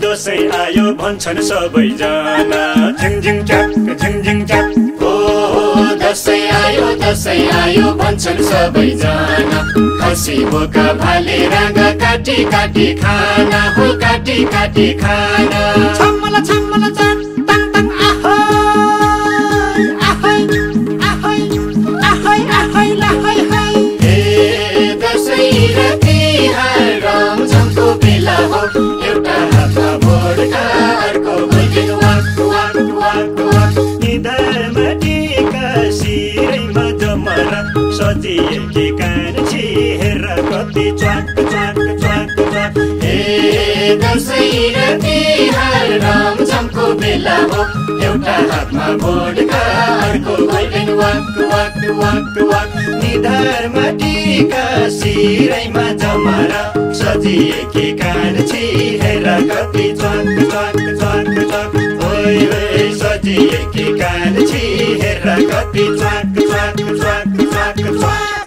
दसैँ आयो भन्छन् सबैजना झिङझिङ च्याक हो दसैँ आयो भन्छन् सबैजना खसी बोका भाले रागा काटी काटी खाना हो काटी काटी खाना छम्मला चाट टङ टङ आहाय लाहाय हाय ए दसैँ र तिहार रमझमको बेला हो एउटा हातमा बोडका अर्को golden walk walk walk walk निधारमा टीका शिरैमा जमरा सजिएकी कान्छी हेर कति च्वाक च्वाक च्वाक च्वाक ए दसैँ र तिहार रमझमको बेला हो एउटा हातमा बोडका अर्को golden walk walk walk walk निधारमा टीका शिरैमा जमरा सजिएकी कान्छी हेर कति च्वाक च्वाक च्वाक च्वाक ओइ ओइ सजिएकी कान्छी हेर कति च्वाक च्वाक च्वाक च्वाक च्वाक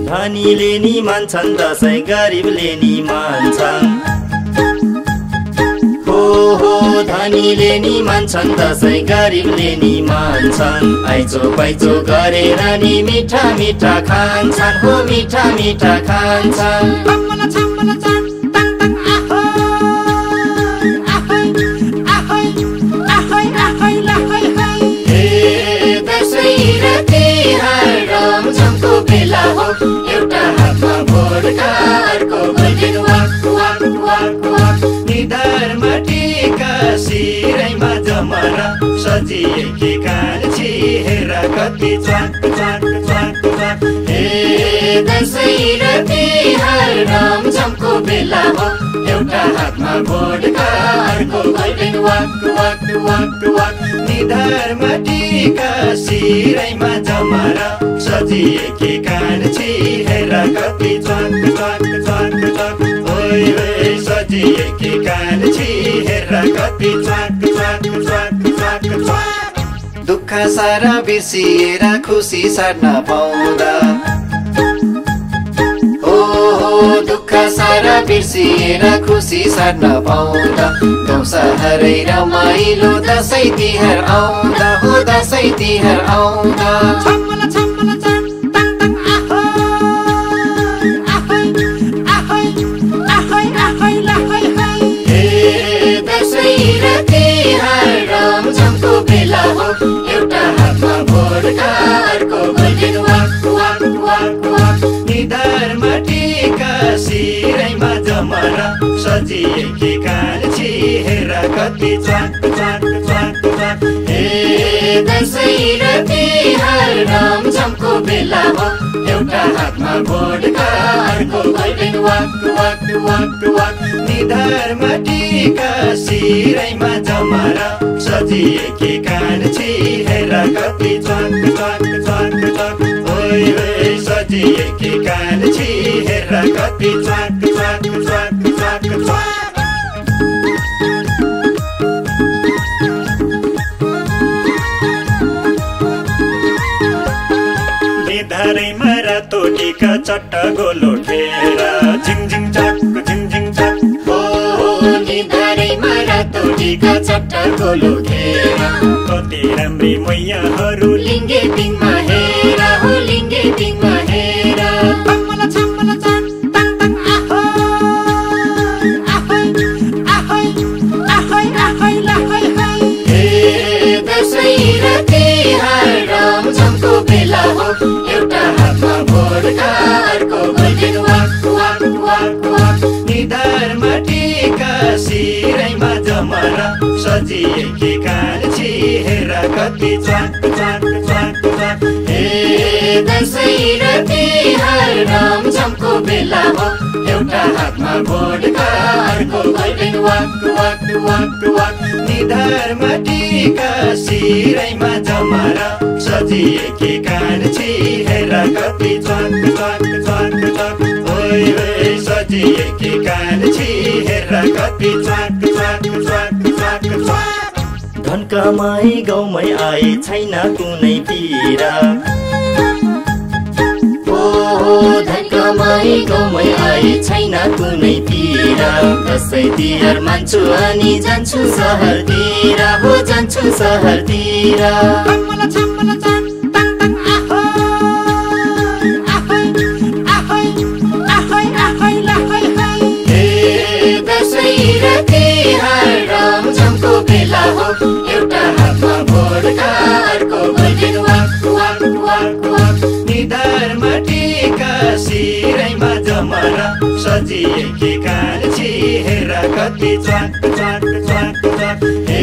धनीले नि मान्छन् दसैँ गरिबले नि मान्छन् हो धनीले नि मान्छन् दसैँ गरिबले नि मान्छन् आइजो पाइजो गरेर नि मिठा मिठा खान्छन् हो मिठा मिठा खान्छन् छम्मला चाट टङ टङ आहाय लाहाय हाय ए दसैँ र तिहार रमझमको बेला हो एउटा हातमा बोडका अर्को golden walk walk walk walk निधारमा टीका शिरैमा जमरा सजिएकी कान्छी हेर कति च्वाक च्वाक च्वाक च्वाक ए दसैँ र तिहार रमझमको बेला हो एउटा हातमा बोडका अर्को golden walk walk walk walk निधारमा टीका शिरैमा जमरा सजिएकी कान्छी हेर कति च्वाक च्वाक च्वाक च्वाक ओइ ओइ सजिएकी कान्छी हेर कति च्वाक च्वाक च्वाक च्वाक च्वाक दुःख सारा बिर्सिएर खुसी साट्न पाउँदा दुःख सारा बिर्सिएर खुसी साट्न पाउँदा गाउँ सहरै रमाइलो दसैँ तिहार आउँदा हो दसैँ तिहार आउँदा छम्मला चाट टङ टङ आहाय लाहाय हाय ए दसैँ र तिहार रमझमको बेला हो एउटा हातमा बोडका अर्को golden walk walk walk walk निधारमा टीका शिरैमा जमरा सजिएकी कान्छी हेर कति च्वाक च्वाक च्वाक च्वाक ए दसैँ र तिहार रमझमको बेला हो एउटा हातमा बोडका अर्को golden walk walk walk walk निधारमा टीका शिरैमा जमरा सजिएकी कान्छी हेर कति च्वाक च्वाक च्वाक च्वाक ओइ ओइ सजिएकी कान्छी हेर कति च्वाक च्वाक च्वाक च्वाक च्वाक निधारैमा रातो टीका चट्ट गोलो ठेर झिङझिङ च्याक हो निधारैमा रातो टीका चट्ट गोलो घेर कति राम्री मैयाहरू लिङ्गे पिङमा हेर हो लिङ्गे पिङमा हेर छम्मला चाट टङ टङ आहाय लाहाय हाय ए दसैँ र तिहार रमझमको बेला हो एउटा हातमा बोडका अर्को golden walk walk walk walk निधारमा टीका शिरैमा जमरा सजिएकी कान्छी हेर कति च्वाक च्वाक च्वाक च्वाक। हे दसैँ र तिहार रमझमको बेला हो, एउटा हातमा भोटका अर्को golden walk walk walk walk. निधारमा टीका शिरैमा जमारा सजिएकी कान्छी हेर कति च्वाक च्वाक च्वाक च्वाक। ओइ ओइ सजिएकी कान्छी हेर कति च्वाक च्वाक च्वाक च्वाक च्वाक। धन कमाई गाउँमै आए छैन कुनै पीडा, ओ धन कमाई गाउँमै आए छैन कुनै पीडा। दसैँ तिहार मान्छु अनि जान्छु सहरतिर, हो जान्छु सहरतिर। छमला छमला छम टङ टङ आहोय आहोय आहोय आहोय लहै है। हे दसैँ र तिहार रमझमको बेला हो, एउटा हातमा भोटका अर्को golden walk walk walk walk. निधारमा टीका शिरैमा जमारा सजिएकी कान्छी हेर कति च्वाक च्वाक च्वाक च्वाक। हे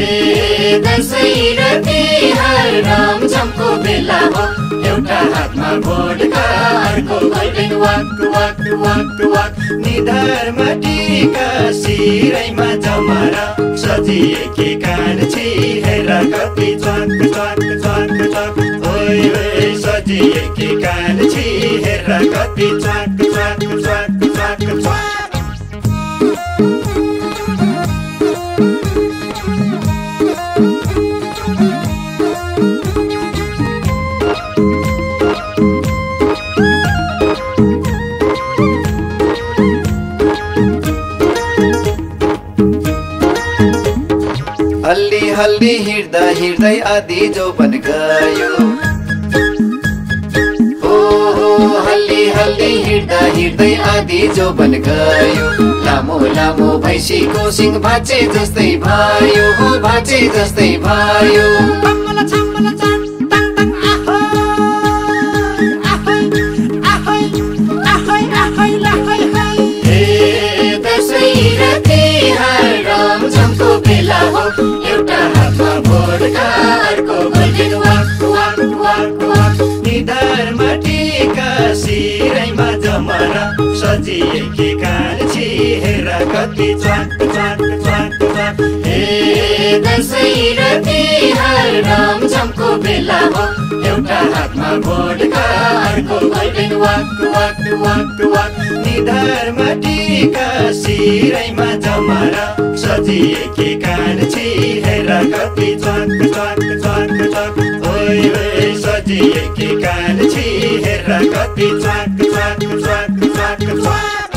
दसैँ र तिहार रमझमको बेला हो, एउटा हातमा भोटका अर्को golden walk walk walk walk. निधारमा टीका शिरैमा जमारा सजिएकी कान्छी हेर कति च्वाक च्वाक च्वाक च्वाक। ओइ ओइ सजिएकी कान्छी हेर कति च्वाक च्वाक च्वाक च्वाक च्वाक। हल्ली हल्ली हिँड्दा हिँड्दै आधी जोबन गयो, हो हल्ली हल्ली हिँड्दा हिँड्दै आधी जोबन गयो। लामो लामो भैँसीको सिङ भाँचे जस्तै भयो, हो भाँचे जस्तै भयो। छमला छमला छम टङ टङ आहोय आहोय आहोय लहै है। हे दसैँ र तिहार रमझमको बेला हो, एउटा हातमा भोटका अर्को golden walk walk walk walk. निधारमा टीका शिरैमा जमारा सजिएकी कान्छी हेर कति च्वाक च्वाक च्वाक च्वाक। हे दसैँ र तिहार रमझमको बेला हो, एउटा हातमा भोटका अर्को golden walk walk walk walk. निधारमा टीका शिरैमा जमारा सजिएकी कान्छी हेर कति च्वाक च्वाक च्वाक च्वाक। ओइ ओइ सजिएकी कान्छी हेर कति च्वाक च्वाक च्वाक च्वाक च्वाक।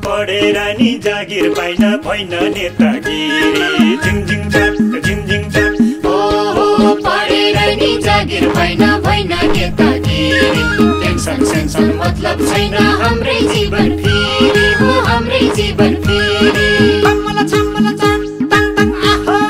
पढेर नि जागिर पाइन भइन नेतागिरी झिङ चाक झिङ चाक। ओ पढेर नि जागिर पाइन भइन नेतागिरी, टेन्सन सेन्सन मतलब छैन हाम्रै जीवन फेरि, हो हाम्रै जीवन फेरि। छमला छमला छम टङ टङ आहोय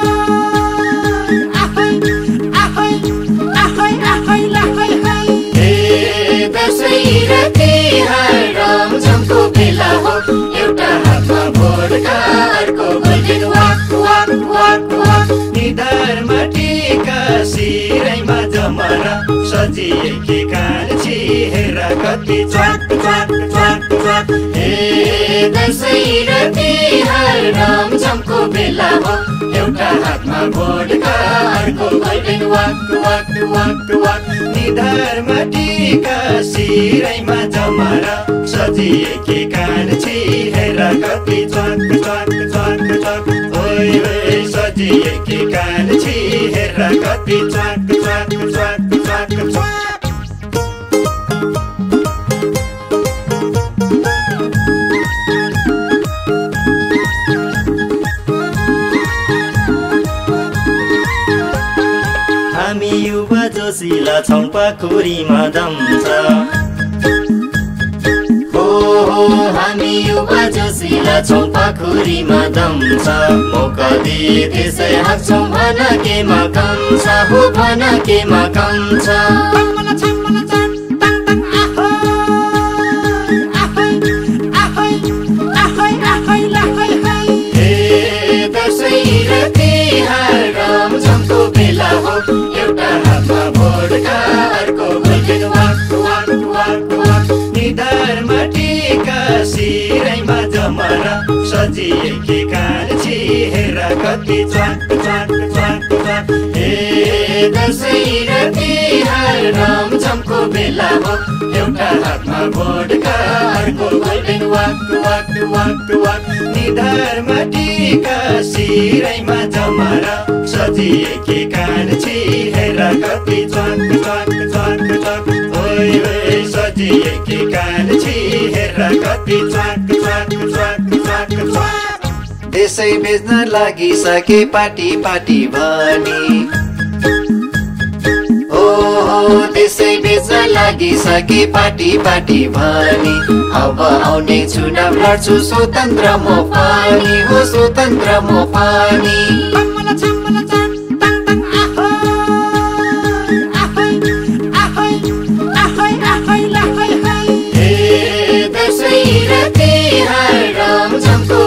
आहोय लहै है। हे दसैँ र तिहार रमझमको बेला हो, एउटा हातमा भोटका अर्को golden walk walk walk walk. निधारमा टीका शिरैमा जमारा सजिएकी कान्छी हेर कति च्वाक च्वाक च्वाक च्वाक। हे दसैँ र तिहार रमझमको बेला हो, एउटा हातमा भोटका अर्को golden walk walk walk walk. निधारमा टीका शिरैमा जमारा सजिएकी कान्छी हेर कति च्वाक च्वाक च्वाक च्वाक। ओइ ओइ सजिएकी कान्छी हेर कति च्वाक च्वाक च्वाक च्वाक च्वाक। हामी युवा जोसिला छौँ पाखुरीमा दम छ, हो हामी युवा जोसिला छौँ पाखुरीमा दम छ। मौका दिए त्यसै हाँक्छौँ भन केमा कम छ, हो भन केमा कम छ। छमला छमला छम टङ टङ आहोय आहोय लहै है। हे दसैँ र तिहार एउटा हातमा भोटका अर्को golden walk walk walk walk निधारमा टीका शिरैमा जमरा सजिएकी कान्छी हेर कति च्वाक च्वाक च्वाक च्वाक हे दसैँ र तिहार रमझमको बेला हो एउटा हातमा भोटका अर्को golden walk walk walk walk निधारमा टीका शिरैमा जमरा सजिएकी कान्छी हेर कति च्वाक च्वाक च्वाक च्वाक ओइ ओइ सजिएकी कान्छी हेर कति च्वाक च्वाक च्वाक च्वाक च्वाक देशै बेच्न लागिसके पाटी पाटी भनी ओ देशै बेच्न लागिसके पाटी पाटी भनी अब आउने चुनाव लड्छु स्वतन्त्र म पनि हो स्वतन्त्र म पनि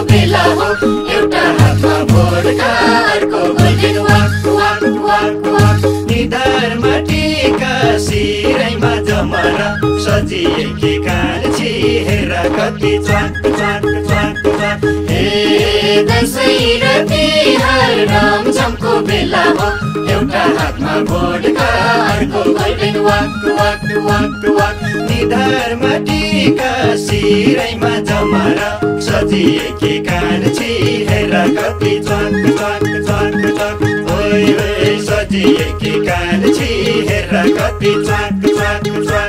एउटा हातमा भोटका अर्को golden walk walk walk walk निधारमा टीका शिरैमा जमरा सजिएकी कान्छी हेर कति च्वाक च्वाक च्वाक च्वाक हे दसैँ र तिहार रमझमको बेला हो एउटा हातमा भोटका अर्को golden walk walk walk walk निधारमा टीका शिरैमा जमरा सजिएकी कान्छी हेर कति च्वाक च्वाक च्वाक च्वाक ओइ ओइ सजिएकी कान्छी हेर कति च्वाक च्वाक च्वाक